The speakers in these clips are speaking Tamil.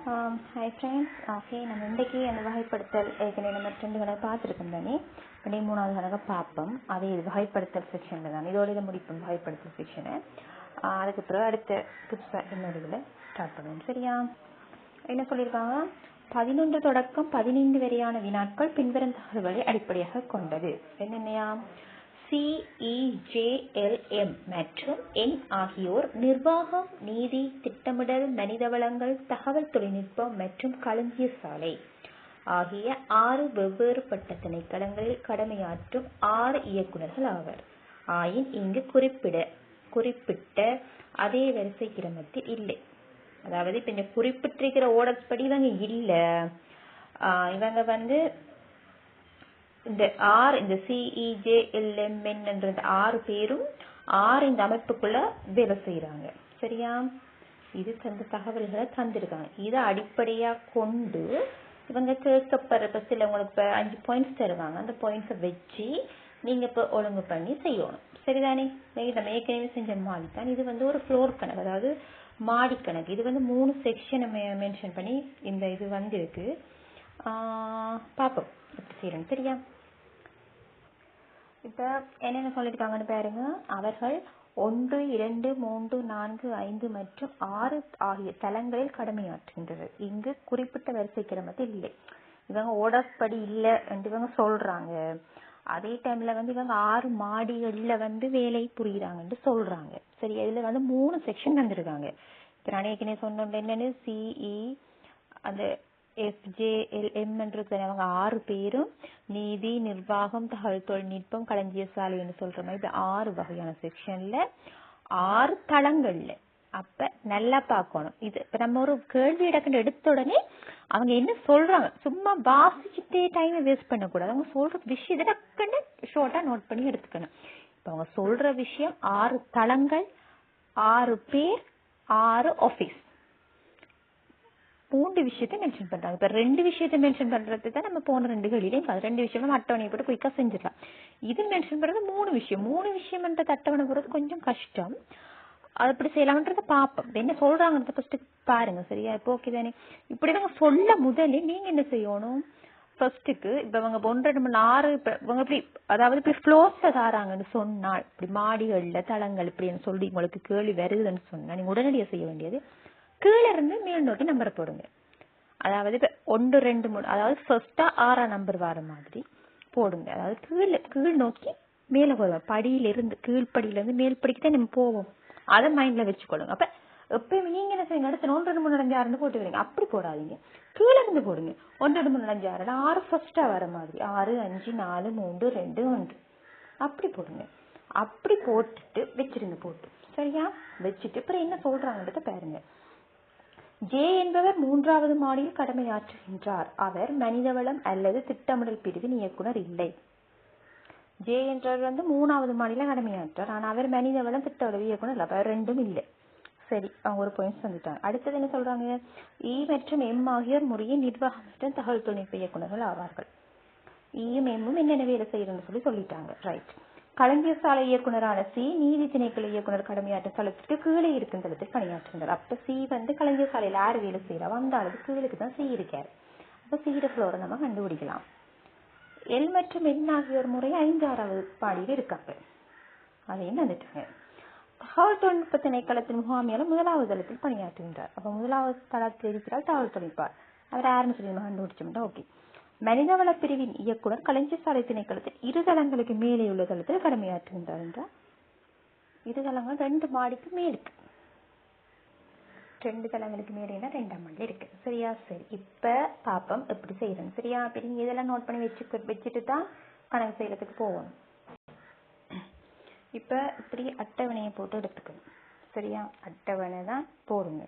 Hi friends. ஓகே, நம்ம இன்றைக்கி அந்த வகைப்படுத்தல் ஏற்கனவே நம்ம 2 கணக்கு பார்த்துருக்கோம் தானே. இன்றைக்கி 3வது கணக்கு பார்ப்போம். அதே இது வகைப்படுத்தல் செக்ஷனில் தான் இதோட இதை முடிப்போம் வகைப்படுத்தல் செக்ஷனை. அதுக்கு பிறகு அடுத்த புதுசாக இன்னொரு இதில் ஸ்டார்ட் பண்ணுவோம். சரியா? என்ன சொல்லியிருக்காங்க? 11 தொடக்கம் 15 வரையான வினாட்கள் பின்வரும் தகவல்களை அடிப்படையாக கொண்டது. என்னென்னையா? CEJLM மற்றும் N ஆகியோர் நிர்வாகம், நீதி, திட்டமிடல், மனித வளங்கள், தகவல் தொழில்நுட்பம் மற்றும் களஞ்சிய சாலை ஆகிய 6 வெவ்வேறுபட்ட திணைக்களங்களில் கடமையாற்றும் 6 இயக்குநர்கள் ஆவர். ஆயின் இங்கு குறிப்பிட்ட அதே வரிசை கிரமத்தில் இல்லை. அதாவது இப்ப இந்த குறிப்பிட்டிருக்கிற ஓர்டர்ஸ் படி இவங்க இல்லை. இவங்க இந்த CEJLM என்ற 6 பேரும் 6 இந்த அமைப்புக்குள்ள வேலை செய்யறாங்க. சரியா? இது தந்த தகவல்களை தந்திருக்காங்க. இதை அடிப்படையா கொண்டு இவங்க கேட்கப்படுற சில உங்களுக்கு 5 பாயிண்ட்ஸ் தருவாங்க. அந்த பாயிண்ட்ஸை வச்சு நீங்க இப்ப ஒழுங்கு பண்ணி செய்யணும். சரிதானே? நம்ம ஏற்கனவே செஞ்ச மாதிரி தான் இது ஒரு ஃப்ளோர் கணக்கு, அதாவது மாடி கணக்கு. இது 3 செக்ஷனை மென்ஷன் பண்ணி இந்த இது இருக்கு. பாப்போம் எப்படி செய்யறேன்னு. சரியா? இப்ப என்னென்ன சொல்லியிருக்காங்கன்னு பாருங்க. அவர்கள் 1, 2, 3, 4, 5 மற்றும் 6 ஆகிய தளங்களில் கடமையாற்றுகின்றனர். இங்கு குறிப்பிட்ட வரிசை கிரமத்தில் இல்லை. இவங்க ஓடர் படி இல்லை என்று இவங்க சொல்றாங்க. அதே டைம்ல இவங்க 6 மாடிகள்ல வேலை புரியுறாங்கன்னு சொல்றாங்க. சரி, இதுல 3 செக்ஷன் வந்திருக்காங்க. இப்ப நான் ஏற்கனவே சொன்ன என்னன்னு CE அந்த FJLM அவங்க 6 பேரும் நீதி, நிர்வாகம், தகவல் தொழில்நுட்பம், களஞ்சிய சாலைன்னு சொல்ற மாதிரி 6 வகையான செக்ஷன்ல 6 தளங்கள்ல. அப்ப நல்லா பார்க்கணும். இது இப்ப நம்ம ஒரு கேள்வி எடுத்த உடனே அவங்க என்ன சொல்றாங்க சும்மா வாசிச்சுட்டே டைமை வேஸ்ட் பண்ணக்கூடாது. அவங்க சொல்ற விஷயத்தை டக்குன்னு ஷார்ட்டா நோட் பண்ணி எடுத்துக்கணும். இப்ப அவங்க சொல்ற விஷயம் 6 தளங்கள், 6 பேர், 6 ஆபீஸ். 3 விஷயத்தை மென்ஷன் பண்றாங்க. இப்ப 2 விஷயத்தை மென்ஷன் பண்றது தான் நம்ம போன 2 கேள்வியிலையும் 2 விஷயம் அட்டவணையை போட்டு குயிக்கா செஞ்சிடலாம். இது மென்ஷன் பண்றது 3 விஷயம். 3 விஷயம் அட்டவணை போறது கொஞ்சம் கஷ்டம். அது எப்படி செய்யலாம்ன்றத பாப்போம். என்ன சொல்றாங்கன்றத ஃபர்ஸ்ட் பாருங்க. சரியா? இப்போ ஓகே தானே? இப்படி சொல்ல முதல்ல நீங்க என்ன செய்யணும்? ஃபர்ஸ்ட்டுக்கு இப்ப இவங்க 1, 2, 3, 6 இவங்க இப்படி அதாவது இப்படி ஃப்ளோர்ஸ்ல தாராங்கன்னு சொன்னால், இப்படி மாடிகள்ல தளங்கள் இப்படின்னு சொல்லி உங்களுக்கு கேள்வி வருதுன்னு சொன்னா நீங்க உடனடியாக செய்ய வேண்டியது கீழே இருந்து மேல் நோக்கி நம்பரை போடுங்க. அதாவது இப்ப 1, 2, 3 அதாவது ஃபர்ஸ்டா 6ஆம் நம்பர் வர மாதிரி போடுங்க. அதாவது கீழ் நோக்கி மேல போடுவோம். படியிலிருந்து கீழ்படியில இருந்து மேல் படிக்கு தான் நம்ம போவோம். அதை மைண்ட்ல வச்சுக்கொள்ளுங்க. அப்ப எப்பயுமே நீங்க என்ன செய்யுங்க, அடுத்து 1, 2, 3, 4, 6 போட்டு வரீங்க. அப்படி போடாதீங்க. கீழே இருந்து போடுங்க. 1, 2, 3, 4, 6 6 ஃபர்ஸ்டா வர மாதிரி 6, 5, 4, 3, 2, 1 அப்படி போடுங்க. அப்படி போட்டுட்டு வச்சிருங்க போட்டு. சரியா? வச்சுட்டு அப்புறம் என்ன சொல்றாங்கன்றத பாருங்க. ஜே என்பவர் 3வது மாடியில் கடமையாற்றுகின்றார். அவர் மனிதவளம் அல்லது திட்டமிடல் பிரிவின் இயக்குனர் இல்லை. ஜே என்றவர் 3வது மாடியில கடமையாற்றார். ஆனா அவர் மனிதவளம் திட்டமிடல் இயக்குனர் இல்லை. அப்ப 2ம் இல்லை. சரி, அவங்க ஒரு பாயிண்ட் வந்துட்டாங்க. அடுத்தது என்ன சொல்றாங்க? இ மற்றும் எம் ஆகியோர் முறையே நிர்வாகம் மற்றும் தகவல் தொழில்நுட்ப இயக்குநர்கள் ஆவார்கள். ஈயும் எம்மும் என்னென்ன வேலை செய்யறன்னு சொல்லிட்டாங்க. ரைட். களஞ்சிய சாலை இயக்குனரான சி நீதி திணைக்கள இயக்குனர் கடமையாற்றும் தளத்திற்கு கீழே இருக்கும் தளத்தில் பணியாற்றுகிறார். அப்ப சி களஞ்சிய சாலையில யாரு வேலை செய்யறா அந்த அளவுக்கு கீழுக்கு தான் சி இருக்காரு. அப்ப சீர ஃப்ளோரை நம்ம கண்டுபிடிக்கலாம். எல் மற்றும் என் ஆகியோர் முறை 5, 6வது பாடியில் இருக்காங்க. அதையும் வந்துட்டாங்க. தகவல் தொழில்நுட்ப திணைக்களத்தின் முகாமியாளர் 1வது தளத்தில் பணியாற்றுகின்றார். அப்ப 1வது தளத்தில் இருக்கிறார் தகவல் தொழில்நுட்பார். அவர் யாருன்னு சொல்லி நம்ம கண்டுபிடிச்சோம்னா ஓகே. மனிதவள பிரிவின் இயக்குனர் களஞ்சிய சாலை திணைக்களத்தில் 2 தளங்களுக்கு மேலே உள்ள தளத்தில் கடமையாற்றுகின்றார் என்றால் 2 தளங்கள் 2 மாடிக்கு மேலுக்கு 2 தளங்களுக்கு மேலேனா 2ஆம் மாடியில் இருக்கு. சரியா? சரி, இப்ப பாப்போம் எப்படி செய்யறேன். சரியா? நீங்க இதெல்லாம் நோட் பண்ணி வச்சுட்டு தான் கணக்கு செய்யறதுக்கு போகணும். இப்ப இப்படி அட்டவணையை போட்டு எடுத்துக்கணும். சரியா? அட்டவணை தான் போடுங்க.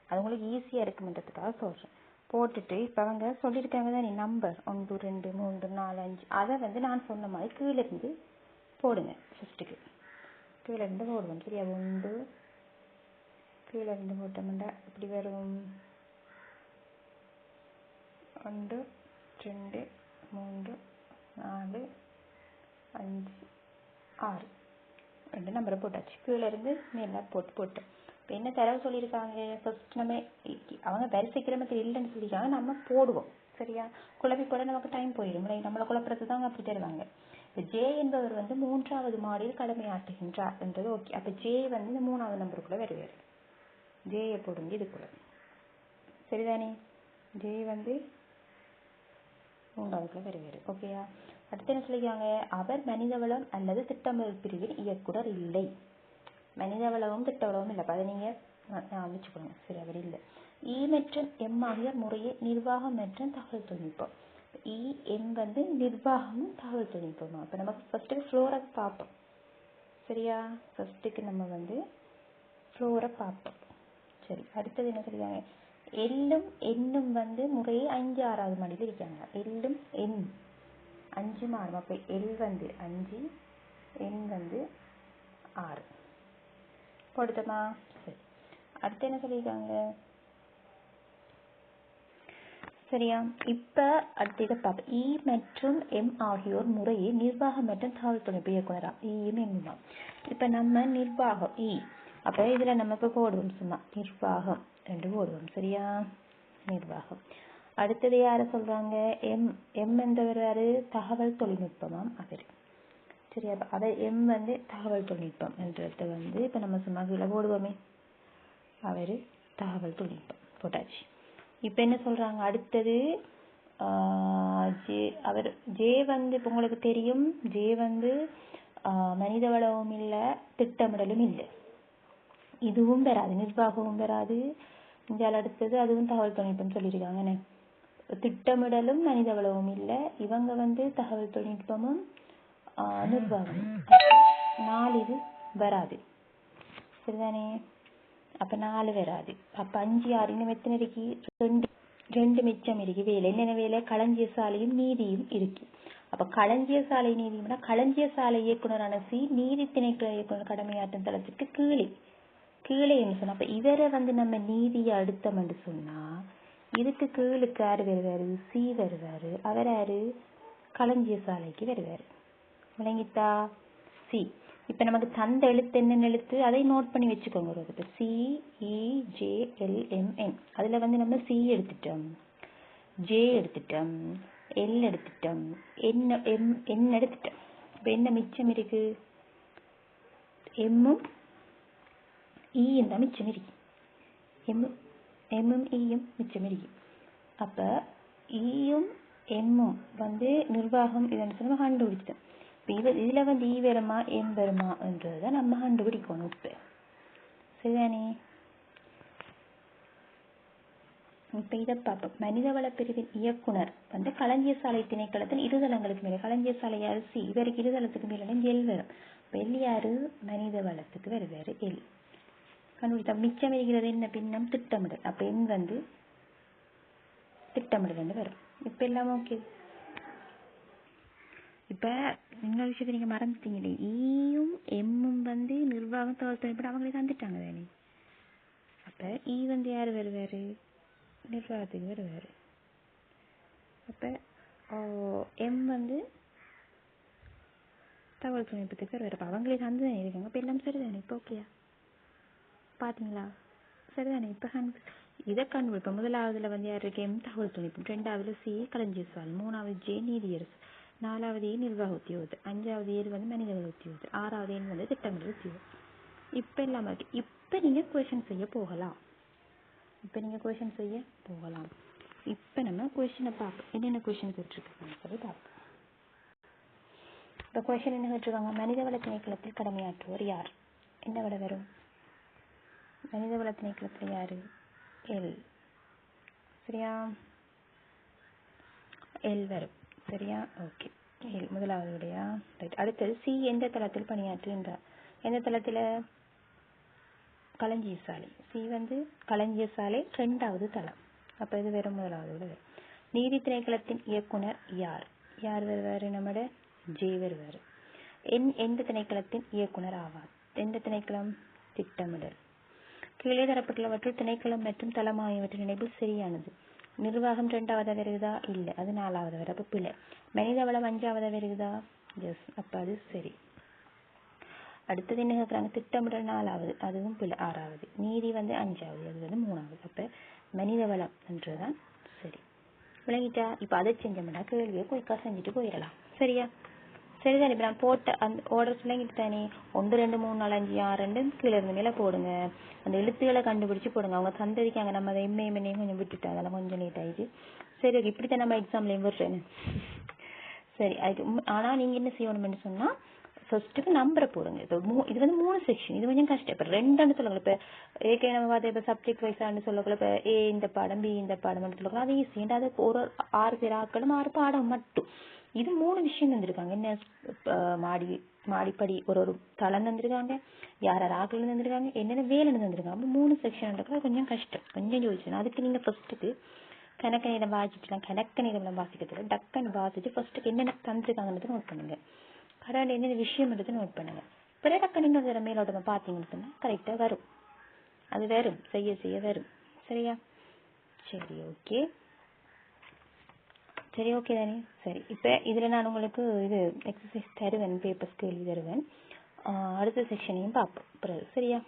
அது உங்களுக்கு ஈஸியா இருக்குன்றதுக்காக சொல்றேன். போட்டுட்டு இப்ப அவங்க சொல்லியிருக்காங்க தான் நம்பர் 1, 2, 3, 4, 5 அதை நான் சொன்ன மாதிரி கீழே இருந்து போடுங்க. ஃபர்ஸ்ட்டுக்கு கீழே இருந்து போடுவோம். சரியா? 1 கீழே இருந்து போட்டோம்னா இப்படி வரும். 1, 2, 3, 4, 5, 6 2 நம்பரை போட்டாச்சு. கீழே இருந்து மேல போட்டு இப்போ என்ன தரவு சொல்லியிருக்காங்க, ஃபர்ஸ்ட் நம்ம அவங்க வரிசை கிரமத்தில் இல்லைன்னு சொல்லியிருக்காங்க, நம்ம போடுவோம். சரியா, குழப்பி போட நமக்கு டைம் போயிடும். நம்மளை குழப்பறது தாங்க அப்படி தருவாங்க. இப்போ ஜே என்பவர் வந்து 3வது மாடியில் கடமையாற்றுகின்றார் என்றது ஓகே. அப்போ ஜே வந்து இந்த 3வது நம்பருக்குள்ள வருவார். ஜேயை போடுங்க இதுக்குள்ள. சரிதானே, ஜே வந்து 3வதுக்குள்ள வருவார். ஓகேயா. அடுத்து என்ன சொல்லியிருக்காங்க, அவர் மனிதவளம் அல்லது திட்டமிடல் பிரிவில் இயக்குனர் இல்லை. மனிதவளமும் திட்டவளமும் இல்லை. அதை நீங்கள் வச்சுக்கணும். சரி, அவர் இல்லை. இ மற்றும் எம் ஆகிய முறையே நிர்வாகம் மற்றும் தகவல் தொழில்நுட்பம். இ எம் வந்து நிர்வாகமும் தகவல் தொழில்நுட்பமா. அப்போ நமக்கு ஃபர்ஸ்ட்டு ஃப்ளோரை பார்ப்போம். சரியா, ஃபர்ஸ்ட்டுக்கு நம்ம வந்து ஃப்ளோரை பார்ப்போம். சரி, அடுத்தது என்ன சொல்லியிருக்காங்க, எல்லும் எண்ணும் வந்து முறையே 5, 6வது மாடியில் இருக்காங்க. எல்லும் எண் 5 மாறும். அப்போ எல் வந்து 5, எண் வந்து 6 போடுதமா. சரி, அடுத்து என்ன சொல்லியிருக்காங்க, சரியா. இப்ப அடுத்த இதை பார்ப்போம். இ மற்றும் எம் ஆகியோர் முறையே நிர்வாகம் மற்றும் தகவல் தொழில்நுட்ப இயக்குனரா. இயும் எம்மா. இப்ப நம்ம நிர்வாகம் இ, அப்ப இதுல நம்ம இப்ப போடுவோம் சும்மா நிர்வாகம் ரெண்டு போடுவோம். சரியா, நிர்வாகம். அடுத்தது யார சொல்றாங்க, எம். எம் என்றவர் யாரு, தகவல் தொழில்நுட்பமாம் அவர். சரியா, அவர் எம் வந்து தகவல் தொழில்நுட்பம் என்றத வந்து இப்ப நம்ம சும்மா கீழே போடுவோமே, அவரு தகவல் தொழில்நுட்பம் போட்டாச்சு. இப்ப என்ன சொல்றாங்க, அடுத்தது ஜே. அவர் ஜே வந்து இப்ப உங்களுக்கு தெரியும், ஜே வந்து மனித வளமும் இல்லை, திட்டமிடலும் இல்லை. இதுவும் வராது, நிர்வாகமும் வராது. இங்க அடுத்தது அதுவும் தகவல் தொழில்நுட்பம் சொல்லியிருக்காங்க. திட்டமிடலும் மனித வளமும் இல்லை, இவங்க வந்து தகவல் தொழில்நுட்பமும் நிர்வாகமும். 4 இது வராது. சரிதானே, அப்ப 4 வராது. அப்ப 5, 6 இன்னும் எத்தனை இருக்கு, 2 மிச்சம் இருக்கு. வேலை என்னென்ன வேலை, களஞ்சிய சாலையும் நீதியும் இருக்கு. அப்ப களஞ்சிய சாலை நீதியும்னா களஞ்சிய சாலை இயக்குனரான சி நீதி திணைக்கள இயக்குனர் கடமையாற்றும் தளத்திற்கு கீழே சொன்னா, அப்ப இவரை வந்து நம்ம நீதியை அடுத்தோம்னு சொன்னா இதுக்கு கீழுக்கு யாரு வருவாரு, சி வருவாரு. அவர் யாரு, களஞ்சிய சாலைக்கு வருவாரு. விளங்கிட்டா, சி. இப்ப நமக்கு தந்த எழுத்து என்னென்ன எழுத்து அதை நோட் பண்ணி வச்சுக்கோங்க. இப்ப C E J L M N, அதுல வந்து நம்ம சி எடுத்துட்டோம், ஜே எடுத்துட்டோம், எல் எடுத்துட்டோம், என் எடுத்துட்டோம். இப்ப என்ன மிச்சம் இருக்கு, எம்மும் ஈயும் தான் மிச்சம் இருக்கு. எம்மும் ஈயும் மிச்சம் இருக்கு. அப்ப ஈயும் எம்மும் வந்து நிர்வாகம் இதன்னு சொல்லி நம்ம கண்டுபிடிச்சிட்டோம். இதுல வந்து ஈ வருமா எம் வருமா என்றதை நம்ம கண்டுபிடிக்கணும். இப்ப சரிதானே, இப்ப இதை பார்ப்போம். மனிதவள பிரிவின் இயக்குனர் வந்து களஞ்சிய சாலை திணைக்களத்தின் இருதளங்களுக்கு மேலே. களஞ்சிய சாலை யாரு, சி. இவருக்கு இருதளத்துக்கு மேலே எல் வரும். எல் யாரு, மனித வளத்துக்கு வருவாரு எல். கண்டுபிடித்தா மிச்சம் இருக்கிறது என்ன, பின்னம் திட்டமிடல். அப்ப என் வந்து திட்டமிடல் வரும். இப்ப எல்லாம் ஓகே. இப்ப இன்னொரு விஷயத்த நீங்க மறந்துட்டீங்களே, ஈயும் எம்மும் வந்து நிர்வாகம் தகவல் தொழில்நுட்பம் அவங்களே தந்துட்டாங்க தானே. அப்ப ஈ வந்து யாரு வருவாரு, நிர்வாகத்துக்கு வருவாரு. அப்ப எம் வந்து தகவல் தொழில்நுட்பத்துக்கு வருவாரு. அப்ப அவங்களே தந்து தானே இருக்காங்க. அப்ப எல்லாம் சரிதானே. இப்ப ஓகேயா, பாத்தீங்களா, சரிதானே. இப்ப இதை கண்டுபிடிப்போம். முதலாவதுல வந்து யாரு இருக்கு, எம் தகவல் தொழில்நுட்பம். 2வதுல சி களஞ்சிய சாலை. 3வது ஜே நீதியரசு. 4வது ஏ நிர்வாக உத்தியோகத்தர். 5வது ஏ வந்து மனிதவள உத்தியோகத்தர். 6வது ஏ வந்து திட்டமிடல் உத்தியோகம். இப்ப எல்லாம் இருக்கு. இப்ப நீங்க கொஸ்டின் செய்ய போகலாம். இப்ப நம்ம கொஸ்டினை பார்ப்போம். என்னென்ன கொஸ்டின் கேட்டிருக்காங்க சொல்லி பார்ப்போம். இப்ப கொஸ்டின் என்ன கேட்டிருக்காங்க, மனிதவள திணைக்களத்தில் கடமையாற்றுவோர் யார். என்ன விட வரும், மனிதவள திணைக்களத்தில் யாரு, எல். சரியா, எல் வரும். சரியா, ஓகே. எல் முதலாவது விடையா. ரைட். அடுத்தது சி எந்த தளத்தில் பணியாற்றுகின்றார். எந்த தளத்துல, களஞ்சிய சாலை. சி வந்து களஞ்சிய சாலை 2வது தளம். அப்ப இது வேற முதலாவது விட. நீதி திணைக்களத்தின் இயக்குனர் யார் வருவாரு, நம்மட ஜே வருவாரு. எந்த திணைக்களத்தின் இயக்குனர் ஆவார். எந்த திணைக்களம், திட்டமிடல். கீழே தரப்பட்டுள்ளவற்றுள் திணைக்களம் மற்றும் தளம் ஆகியவற்றின் நினைவு சரியானது. நிர்வாகம் 2வது வருகுதா, இல்லை, அது 4வது வர. அப்ப பிள்ளை. மனித வளம் 5வது வருகுதா, எஸ், அப்ப அது சரி. அடுத்தது என்ன கேட்குறாங்க, திட்டமிடல் 4வது, அதுவும் பிள்ளை 6வது, நீதி வந்து 5வது, அது வந்து 3வது. அப்போ மனித வளம் என்றுதான். சரி, விளங்கிட்டா? இப்போ அதை செஞ்சோம்னா கேள்வியை குயிக்காக செஞ்சுட்டு போயிடலாம். சரியா? சரிதான். இப்போ நான் போட்ட அந்த ஆர்டர் விளங்கிட்டு தானே, 1 2 3 4 5 6 2 கீழே இருந்து மேலே போடுங்க. அந்த எழுத்துக்களை கண்டுபிடிச்சு போடுங்க. அவங்க தந்திருக்காங்க, நம்ம அதை எம்ஏஎம்ஏ கொஞ்சம் விட்டுட்டோம், அதெல்லாம் கொஞ்சம் நீட் ஆயிடுச்சு. சரி, ஓகே, இப்படித்தான் நம்ம எக்ஸாம்லேயும் விடுறேன்னு. சரி, அதுக்கு ஆனால் நீங்கள் என்ன செய்யணும்னு சொன்னால், ஃபர்ஸ்ட்டுக்கு நம்பரை போடுங்க. இது வந்து 3 செக்ஷன், இது கொஞ்சம் கஷ்டம். இப்போ 2 சொல்லுங்க. இப்போ ஏற்கனவே நம்ம பார்த்து இப்போ சப்ஜெக்ட் வைஸான்னு சொல்லக்குள்ள, இப்போ ஏ இந்த பாடம், பி இந்த பாடம் சொல்லக்கலாம். அது ஈஸி. அது ஒரு 6 பேர் ஆக்களும் 6 பாடம் மட்டும். இது 3 விஷயம் தந்திருக்காங்க. என்ன, மாடிப்படி ஒரு தளம் தந்திருக்காங்க, யார் ஆக்கள் தந்திருக்காங்க, என்னென்ன வேலைன்னு தந்திருக்காங்க. அப்போ 3 செக்ஷன் கொஞ்சம் கஷ்டம், கொஞ்சம் யோசிச்சு. அதுக்கு நீங்கள் ஃபர்ஸ்ட்டுக்கு கணக்கு நேரம் வாசிச்சுக்கலாம். கணக்கு நேரம் வாசிக்கிறதுல டக்குன்னு வாசிச்சு ஃபர்ஸ்ட்டுக்கு என்னென்ன தந்திருக்காங்கன்னு நோட் பண்ணுங்க. கடவுள் என்னென்ன விஷயம் எடுத்து நோட் பண்ணுங்க. பிறகு டக்குன்னு இன்னொரு மேலோட்டமாக பார்த்தீங்கன்னு சொன்னால் கரெக்டாக வரும். அது வரும், செய்ய செய்ய வரும். சரியா? சரி, ஓகே. சரி, ஓகே தானே? சரி, இப்போ இதில் நான் உங்களுக்கு இது எக்ஸசைஸ் தருவேன், பேப்பர்ஸ் கேள்வி தருவேன். அடுத்த செக்ஷனையும் பார்ப்போம் பிறகு. சரியா?